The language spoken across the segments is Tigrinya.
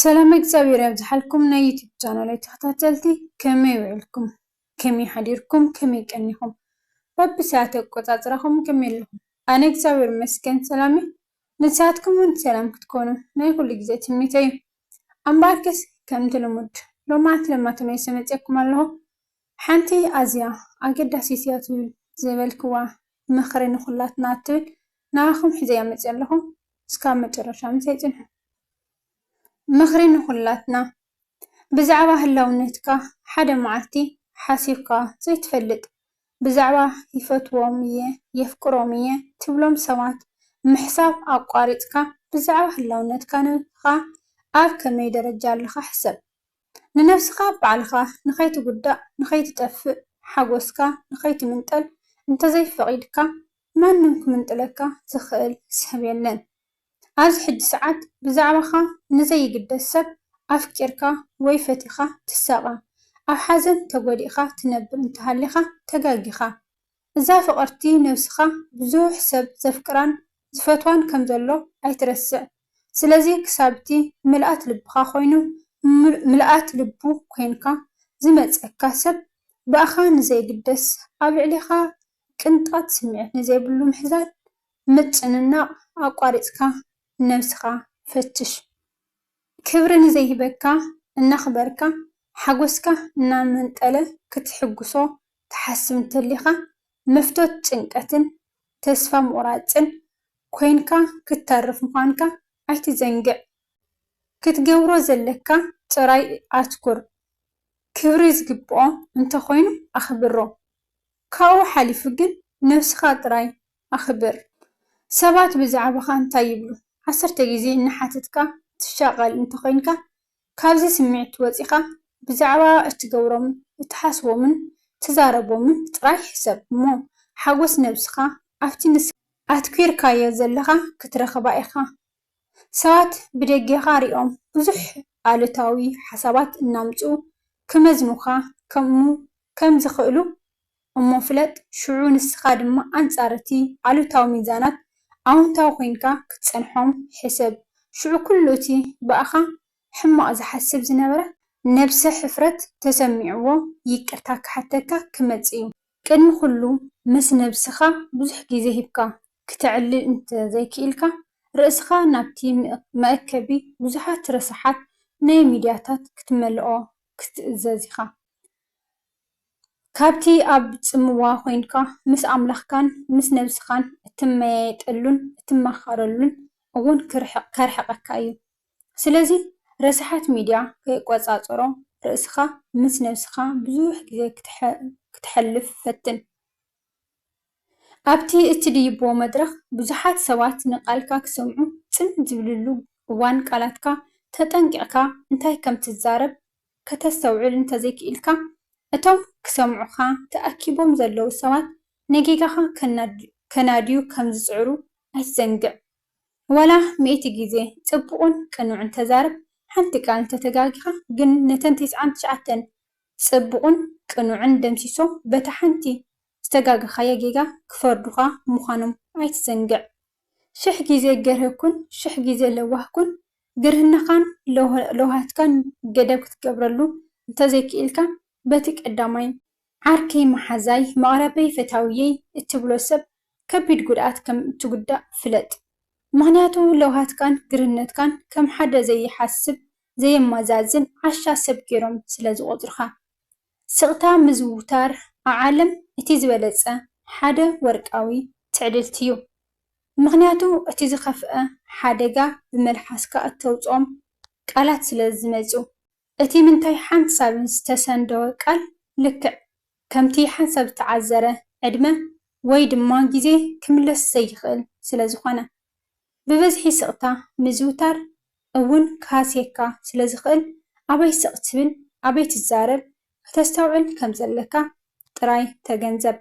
سلام እግዚአብሔር ያብዛሕልኩም ናይ ዩቲዩብ ቻናለይ ተኸታተልቲ ከመይ ውዕልኩም ከመይ ሓዲርኩም ከመይ ቀኒኹም በብሰዓት ኣቆፃፅራኹም ከመይ ኣለኹም ኣነ እግዚአብሔር ይመስገን ሰላም እየ ንስኻትኩም እውን ሰላም ክትኮኑ ናይ ኩሉ ግዜ ትምኒተይ እዩ ኣምባርከስ ከምቲ ልሙድ ሎማዓንቲ ለማተመይሰ መፅአኩም ኣለኹ ሓንቲ ኣዝያ ኣገዳሲት እያ ትብል ዝበልክዋ ምኽሪ ንኹላትና ትብል ንዓኹም ሒዘ እየ መፅእ ኣለኹ እስካብ መጨረሻ ምሳይ ፅንሑ ምኽሪ ንኹላትና ብዛዕባ ህላውነትካ ሓደ መዓልቲ ሓሲብካ ዘይትፈልጥ ብዛዕባ ይፈትዎም እየ የፍቅሮም እየ ትብሎም ሰባት ምሕሳብ ኣቋሪፅካ ብዛዕባ ህላውነትካ ነብስኻ ኣብ ከመይ ደረጃ ኣለኻ ሕሰብ ንነብስኻ ባዕልኻ ንኸይትጉዳእ ንኸይትጠፍእ ሓጎስካ ንኸይትምንጠል እንተዘይፈቒድካ ማንም ክምንጥለካ ዝኽእል ሰብ የለን ኣብዚ ሕጂ ሰዓት ብዛዕባኻ ንዘይግደስ ሰብ ኣፍቂርካ ወይ ፈቲኻ ትሳቐ ኣብ ሓዘን ተጎዲእኻ ትነብር እንተሃሊኻ ተጋጊኻ እዛ ፍቕርቲ ነብስኻ ብዙሕ ሰብ ዘፍቅራን ዝፈትዋን ከም ዘሎ ኣይትረስዕ ስለዚ ክሳብቲ ምልኣት ልብኻ ኮይኑ ምልኣት ልቡ ኮይንካ ዝመፀካ ሰብ ብኣኻ ንዘይግደስ ኣብ ልዕሊኻ ቅንጣት ስምዒት ንዘይብሉ ምሕዛን ምጭንናቕ ኣቋሪፅካ ነብስኻ ፈትሽ ክብሪ ንዘይሂበካ እናኽበርካ ሓጎስካ እናመንጠለ ክትሕጉሶ ትሓስብ እንተሊኻ መፍቶት ጭንቀትን ተስፋ ምቑራፅን ኮይንካ ክተርፍ ምዃንካ ኣይትዘንግዕ ክትገብሮ ዘለካ ጥራይ ኣትኩር ክብሪ ዝግብኦ እንተኾይኑ ኣኽብሮ ካብኡ ሓሊፉ ግን ነብስኻ ጥራይ ኣኽብር ሰባት ብዛዕባኻ እንታይ ይብሉ 10 ግዜ እናሓተትካ ትሻቐል እንተኾይንካ ካብዚ ስምዒት ወፂኻ ብዛዕባ እትገብሮምን እትሓስቦምን ትዛረቦምን ጥራይ ሕሰብ እሞ ሓጎስ ነብስኻ ኣብቲ ኣትኲርካዮ ዘለኻ ክትረኽባ ኢኻ ሰባት ብደጌኻ ሪኦም ብዙሕ ኣሉታዊ ሓሳባት እናምፁ ክመዝኑኻ ከም ዝኽእሉ እሞ ፍለጥ ሽዑ ንስኻ ድማ ኣንጻር እቲ ኣሉታዊ ሚዛናት ኣዎንታዊ ኮይንካ ክትፀንሖም ሕሰብ ሽዑ ኩሉ እቲ በኣኻ ሕማቕ ዝሓስብ ዝነበረ ነብሰ ሕፍረት ተሰሚዕዎ ይቅርታ ክሓተካ ክመፅእ እዩ ቅድሚ ኩሉ ምስ ነብስኻ ብዙሕ ግዜ ሂብካ ክትዕልል እንተዘይክኢልካ ርእስኻ ናብቲ መአከቢ ብዙሓት ረሳሓት ናይ ሚድያታት ክትመልኦ ክትእዘዝ ኢኻ ካብቲ ኣብ ፅምዋ ኮይንካ ምስ ኣምላኽካን ምስ ነብስኻን እትመያየጠሉን እትመኻረሉን እውን ከርሕቐካ እዩ ስለዚ ረሳሓት ሚድያ ከይቆፃፀሮ ርእስኻ ምስ ነብስኻ ብዙሕ ግዜ ክትሐልፍ ፈትን ኣብቲ እትድይቦ መድረኽ ብዙሓት ሰባት ንቓልካ ክሰምዑ ፅን ዝብልሉ እዋን ቃላትካ ተጠንቂቕካ እንታይ ከም ትዛረብ ከተስተውዕል እንተዘይክኢልካ እቶም ክሰምዑኻ ተኣኪቦም ዘለዉ ሰባት ነጌጋኻ ከናድዩ ከም ዝፅዕሩ ኣይትዘንግዕ ወላ 100 ግዜ ፅቡቕን ቅኑዕን ተዛረብ ሓንቲ ቃል እንተተጋጊኻ ግን ነተን 99 ፅቡቕን ቅኑዕን ደምሲሶ በታ ሓንቲ ዝተጋግኻዮ ጌጋ ክፈርዱኻ ምዃኖም ኣይትዘንግዕ 1000 ግዜ ገርህኩን 1000 ግዜ ለዋህኩን ግርህናኻን ለውሃትካን ገደብ ክትገብረሉ እንተዘይክኢልካ በቲ ቀዳማይ ዓርከይ መሓዛይ መቕረበይ ፈታውየይ እትብሎ ሰብ ከቢድ ጉድኣት ከም እትጉዳእ ፍለጥ ምክንያቱ ለውሃትካን ግርህነትካን ከም ሓደ ዘይሓስብ ዘየመዛዝን ዓሻ ሰብ ገይሮም ስለ ዝቆፅሩኻ ስቕታ ምዝውታር ኣብ ዓለም እቲ ዝበለፀ ሓደ ወርቃዊ ትዕድልቲ እዩ ምክንያቱ እቲ ዝኸፍአ ሓደጋ ብመልሓስካ እተውፅኦም ቃላት ስለ ዝመፁ እቲ ምንታይ ሓንሳብ ዝተሰንደወ ቃል ልክዕ ከምቲ ሓንሳብ ዝተዓዘረ ዕድመ ወይ ድማ ግዜ ክምለስ ዘይኽእል ስለ ዝኾነ ብበዝሒ ስቕታ ምዝውታር እውን ካስየካ ስለ ዝኽእል ኣበይ ስቕ ትብል ኣበይ ትዛረብ ከተስተውዕል ከም ዘለካ ጥራይ ተገንዘብ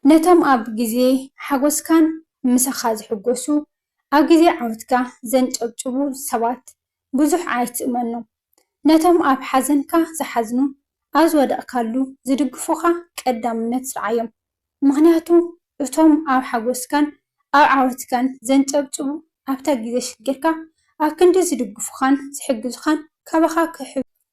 ነቶም ኣብ ግዜ ሓጎስካን ምሳኻ ዝሕጎሱ ኣብ ግዜ ዓወትካ ዘንጨብጭቡ ሰባት ብዙሕ ኣይትእመኖም ነቶም ኣብ ሓዘንካ ዝሓዝኑ ኣብ ዝወደቕካሉ ዝድግፉኻ ቀዳምነት ረዓዮም ምክንያቱ እቶም ኣብ ሓጎስካን ኣብ ዓወትካን ዘንጨብጭቡ ኣብታ ግዜ ሽግርካ أكن دي زدقفخان زحجزخان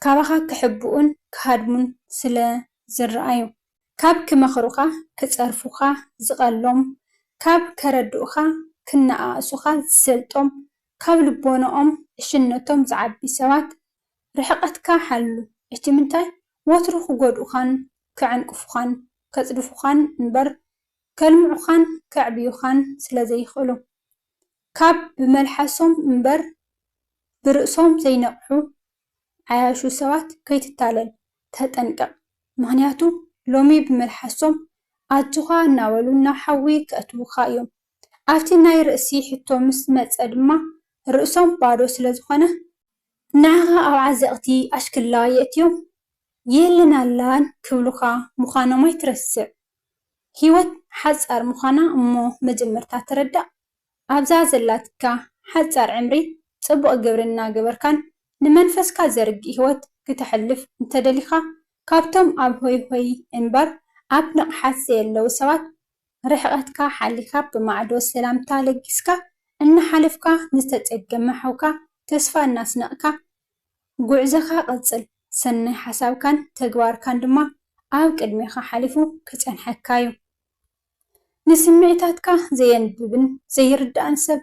كابخا كحبؤن كهادمون سلا زرعيو كاب كمخروخا كتصرفوخا زقلهم كاب كردوخا كنأسوخا زسلطم كاب لبونهم الشنتهم زعبي سوات رحقتك حلو اشتمنتاي وترو خغودوخان كعنقفوخان كصدفوخان نبر كلمعوخان كعبيوخان سلا زيخلو كاب بملحسهم نبر برأسهم زينقحو عياشو سوات كيتتالل تهتنقق مغنياتو لومي بملحسهم أجوغا ناولونا حوي كأتوخا يوم أفتي ناي رأسي حتو مس أدما رأسهم بارو سلازخانة ناغا أو عزقتي أشكال لا يأتيوم يلنا اللان كبلوخا مخانا ما يترسع هيوت حزار مخانا أمو مجمرتا تردع أبزا زلاتكا حزار عمري صبق قبرنا قبركان نمنفسكا زرق هيوت كتحلف انتدليخا كابتم أب هوي انبر أب نقحاسي اللو سوات رحقتكا حاليخا بمعدو السلامتا لقسكا إن حالفكا نستتقم حوكا تسفى الناس نقكا قعزخا قصل سنة حساب كان تقوار كان دما أو قدميخا حالفو كتن حكايو نسمعتاتكا زي ينببن زي رد أنسب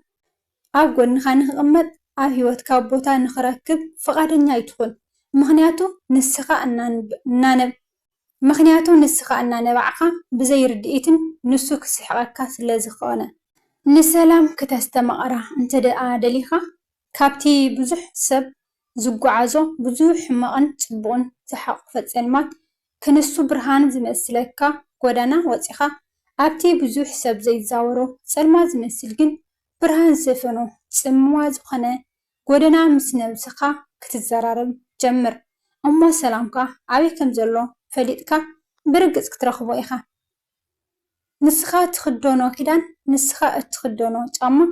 أو قلنخا نخمت أو هيوتكا بوتا نخركب فقادن يتخون مغنياتو نسخا نبعخا بزي ردئتن نسو كسحقكا سلازخوانا نسلام كتستمقرا انت دليخا كابتي بزح سب زقعازو بزح مقن تبون زحق فتسلمات كنسو برهان زمسلكا قدانا وصيخا ابتي بزح سب زي زاورو سلما زمسلجن برهان سفنو سمواز خنا قدانا مسنبسخا كتزرارب جمر أما سلامكا عبي كم زلو فليتكا برقز كترخبو إيخا نسخا تخدونو كدان نسخا تخدونو جاما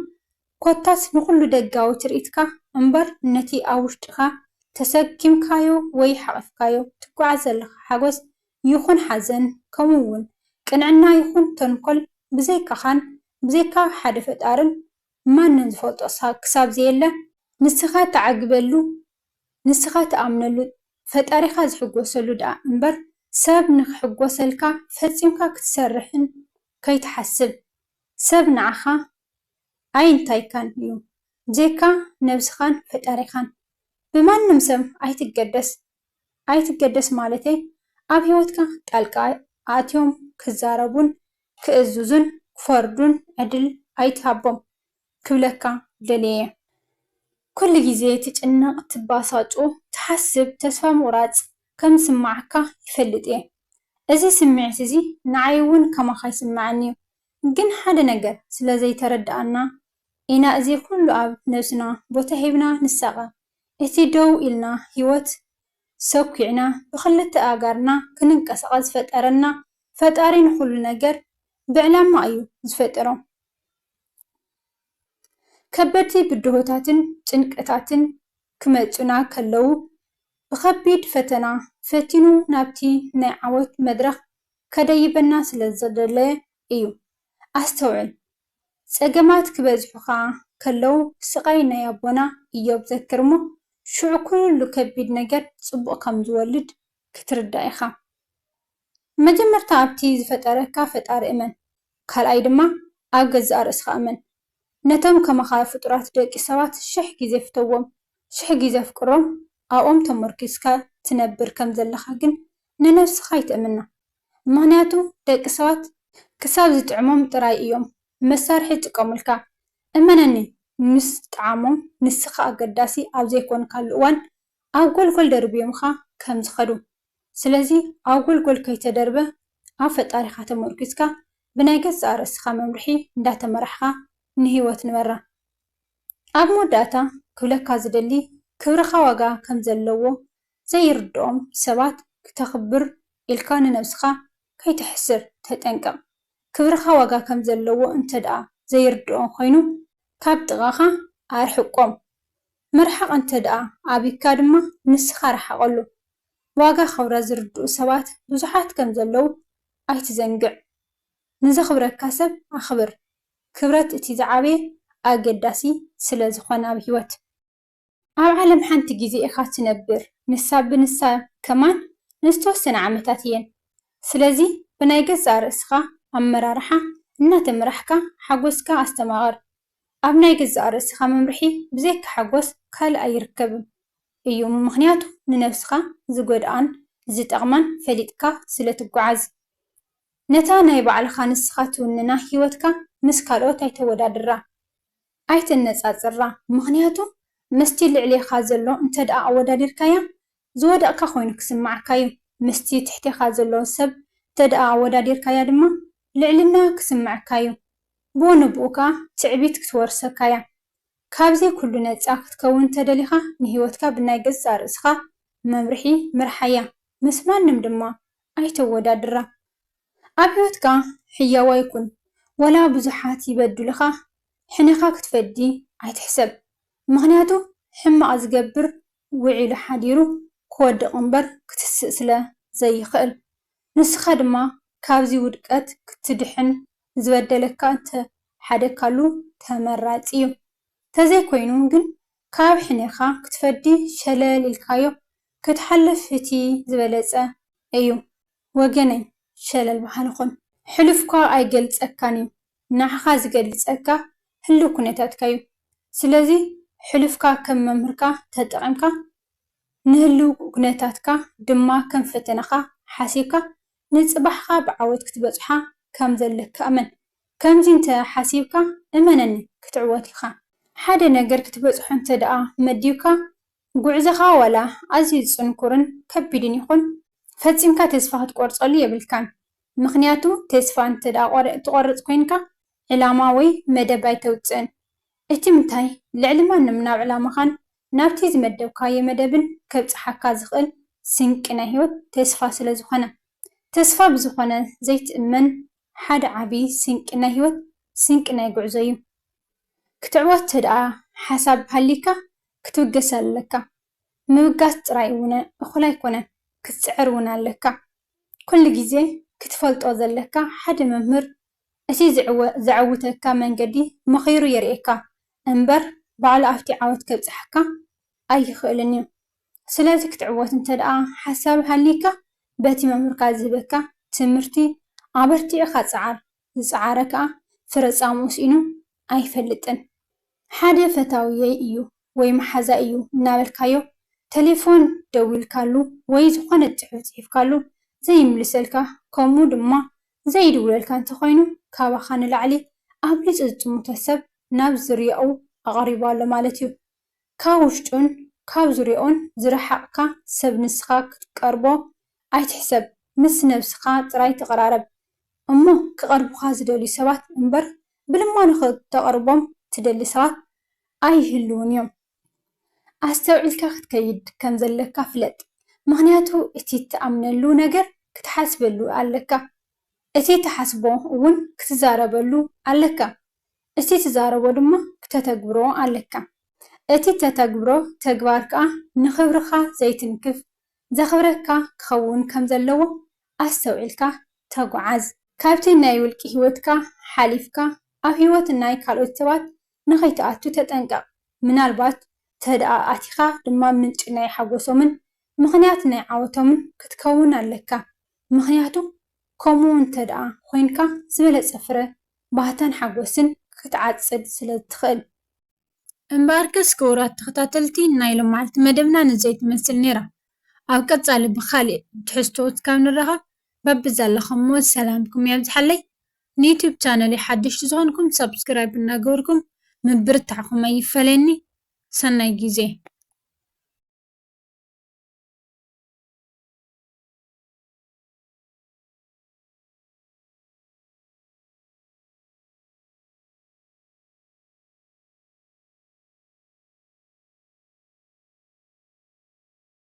كوتاس نخلو دقاو تريتكا انبر نتي أوشتخا تسكيم كايو وي حقف كايو تقعزل حقوس يخون حزن كمون كنعنا يخون تنقل بزيكا خان بزيكا حدفت أرن ما ننزفوت أصها كساب زيلا نسخا تعقبلو نسخا تأمنلو فتاريخا زحقوسلو دا انبر سب نخحقوسلكا فتسيمكا كتسرحن كيتحسب سب نعخا عين تايكان يو جيكا نفسخان فتاريخان بمان نمسم عيتقدس مالتي اب هيوتكا تالكا آتيوم كزاربون كأزوزن كفردون عدل عيتهابم كبلكا دليه كل جزء تتعنق تباساجو تحسب تسفى مورات كم سمعكا يفلت ايه ازي سمعت ازي نعيون كما خاي سمعني جن حدا نقر سلا زي تردقنا إنا ازي كل اب نفسنا بوتهيبنا نساقا اتي دو إلنا هيوت سوكيعنا بخلت آقارنا كننقص فتأرنا فتأرين كل نقر بعلام ما ايو زفترو كبرتي بدهوتاتن تنقتاتن كمتنا كلو بخبيد فتنا فتنو نابتي نعوت مدرخ كدايبنا سلزدله ايو استوعل سقمات كبزحوخا كلو سقاينا يابونا ايو بذكرمو شو كل كبيد نجر صبو كم زولد كتردائخا مجمرتا ابتي زفتاركا فتار امن كالاي دما اغز ارسخ امن نتم كما خاف طرات دقي سوات شح غيزه فتوم شح غيزه فقرم اقوم تمركزكا تنبر كم زلخا جن ننفس خايت امنا مغنياتو دقي سوات كساب زطعمم طراي ايوم مسارحي تقملكا امنني مستعمم نسخا اقداسي او زيكون كالوان او قول دربيومخا كم زخدو سلازي او قول كيتدربه او فتاريخا تمركزكا بنايقز ارسخا ممرحي داتا مرحخا نهيوت نمرة أب موداتا كلكا زدلي كبرخا واقا كم زلوو زي ردوم سبات كتخبر إلكان نفسخا كي تحسر تتنقم كبرخا واقا كم زلوو انتدعا زي ردوم خينو كاب تغاخا أرحقوم مرحق انتدعا عبيكا دما نسخا رحقلو واقا خورا زردو سبات بزحات كم زلوو أيتزنقع نزخبرك كاسب أخبر كبرت اتي زعابي اقداسي سلازخوانا بهيوت ኣብ ዓለም ሓንቲ ግዜ ኢኻ ትነብር ንሳ ብንሳ ከማን ንዝተወሰነ ዓመታት እየን። ስለዚ ብናይ ገዛእ ርእስኻ ኣመራርሓ እናተመራሕካ ሓጎስካ ኣስተማቕር። ኣብ ናይ ገዛእ ርእስኻ መምርሒ ብዘይካ ሓጎስ ካልእ ኣይርከብን እዩ። ምክንያቱ ንነብስኻ ዝጎድኣን ዝጠቕማን ፈሊጥካ ስለ ትጓዓዝ። ነታ ናይ ባዕልኻ ንስኻ ትውንና ሂወትካ ምስ ካልኦት ኣይተወዳድራ፣ ኣይተነፃፅራ። ምክንያቱ ምስቲ ልዕሊኻ ዘሎ እንተደኣ ኣወዳዲርካያ ዝወደቕካ ኮይኑ ክስማዓካ እዩ። ምስቲ ትሕቲኻ ዘሎ ሰብ እንተደኣ ኣወዳዲርካያ ድማ ልዕልና ክስማዓካ እዩ። ብኡ ንብኡካ ትዕቢት ክትወርሰካ እያ። ካብዚ ኩሉ ነፃ ክትከውን ተደሊኻ ንሂወትካ ብናይ ገዛእ ርእስኻ መምርሒ ምርሓያ፣ ምስ ማንም ድማ ኣይተወዳድራ። ኣብ ሂወትካ ሕያው ኣይኩን። ወላ ብዙሓት ይበድሉኻ ሕኒኻ ክትፈዲ ኣይትሕሰብ። ምክንያቱ ሕማቕ ዝገብር ውዒሉ ሓዲሩ ክወድቕ እምበር ክትስእ ስለ ዘይኽእል። ንስኻ ድማ ካብዚ ውድቀት ክትድሕን ዝበደለካ እንተሓደካሉ ተመራፂ እዩ። ተዘይኮይኑ ግን ካብ ሕኒኻ ክትፈዲ ሸለል ኢልካዮ ክትሓልፍ እቲ ዝበለፀ እዩ። ወገነይ ሸለል በሃልኹን ሕሉፍካ ኣይገልፀካን እዩ፣ ንዓኻ ዝገልፀካ ህሉው ኩነታትካ እዩ። ስለዚ ሕሉፍካ ከም መምህርካ ተጠቒምካ ንህሉው ኩነታትካ ድማ ከም ፈተናኻ ሓሲብካ ንፅባሕኻ ብዓወት ክትበፅሓ ከም ዘለካ እመን። ከምዚ እንተሓሲብካ እመነኒ ክትዕወት ኢኻ። ሓደ ነገር ክትበፅሖ እንተደኣ መዲብካ ጉዕዞኻ ዋላ ኣዝዩ ፅንኩርን ከቢድን ይኹን ፈፂምካ ተስፋ ክትቆርፀሉ የብልካን። ምክንያቱ ተስፋ እንተደኣ ትቆርፅ ኮይንካ ዕላማ ወይ መደብ ኣይተውፅእን። እቲ ምንታይ ልዕሊ ማንም ናብ ዕላማኻን ናብቲ ዝመደብካዮ መደብን ከብፅሓካ ዝኽእል ስንቂ ናይ ሂወት ተስፋ ስለ ዝኾነ፣ ተስፋ ብዝኾነ ዘይትእመን ሓደ ዓብይ ስንቂ ናይ ሂወት ስንቂ ናይ ጉዕዞ እዩ። ክትዕወት ተደኣ ሓሳብ ሃሊካ ክትውገስ ኣለካ። ምብጋስ ጥራይ እውን እኹል ኣይኮነን፣ ክትስዕር እውን ኣለካ። ኩሉ ግዜ ክትፈልጦ ዘለካ ሓደ መምህር እቲ ዘዕውተካ መንገዲ መኺሩ የርእየካ እምበር ባዕሉ ኣብቲ ዓወት ከብፅሐካ ኣይኽእልን እዩ። ስለዚ ክትዕወት እንተደኣ ሓሳብ ሃሊካ በቲ መምህርካ ዝህበካ ትምህርቲ ኣበርቲዕኻ ፀዓር። ዝፀዓረ ከዓ ፍረፃምኡ ስኢኑ ኣይፈልጥን። ሓደ ፈታውየይ እዩ ወይ መሓዛ እዩ እናበልካዮ ቴሌፎን ደው ኢልካሉ ወይ ዝኾነ ፅሑፍ ፅሒፍካሉ ዘይምልሰልካ ከምኡ ድማ ዘይድውለልካ እንተኮይኑ ካባኻ ንላዕሊ ኣብሊፁ ዝጥምቶ ሰብ ናብ ዝርያኡ ኣቐሪቡ ኣሎ ማለት እዩ። ካብ ውሽጡን ካብ ዙርያኡን ዝረሓቕካ ሰብ ንስኻ ክትቀርቦ ኣይትሕሰብ። ምስ ነብስኻ ጥራይ ተቐራረብ እሞ ክቐርቡኻ ዝደልዩ ሰባት እምበር ብልማኑ ክተቐርቦም ትደሊ ሰባት ኣይህልውን እዮም። ኣስተውዒልካ ክትከይድ ከም ዘለካ ፍለጥ። ምክንያቱ እቲ እትኣምነሉ ነገር ክትሓስበሉ ኣለካ። እቲ ተሓስቦ እውን ክትዛረበሉ ኣለካ። እቲ ትዛረቦ ድማ ክተተግብሮ ኣለካ። እቲ ተተግብሮ ተግባር ከዓ ንክብርኻ ዘይትንክፍ ዘኽብረካ ክኸውን ከም ዘለዎ ኣስተውዒልካ ተጓዓዝ። ካብቲ ናይ ውልቂ ሂወትካ ሓሊፍካ ኣብ ሂወት ናይ ካልኦት ሰባት ንኸይትኣቱ ተጠንቀቕ። ምናልባት ተደኣ ኣቲኻ ድማ ምንጪ ናይ ሓጎሶምን ምክንያት ናይ ዓወቶምን ክትከውን ኣለካ። ምክንያቱ ከምኡ እንተደኣ ኮይንካ ዝበለፀ ፍረ ባህታን ሓጎስን ክትዓፅድ ስለ ትኽእል። እምበር ክቡራት ተኸታተልቲ ናይ ሎማዓልቲ መደብና ነዘይ ትመስል ነይራ። ኣብ ቀፃሊ ብኻሊእ ትሕዝቶት ካብ ንራኸብ በብዛለኹም ሰላምኩም የብዝሓለይ። ንዩቲዩብ ቻነለይ ሓደሽቲ ዝኾንኩም ሰብስክራይብ እናገበርኩም ምብርታዕኩም ኣይፈለኒ። ሰናይ ግዜ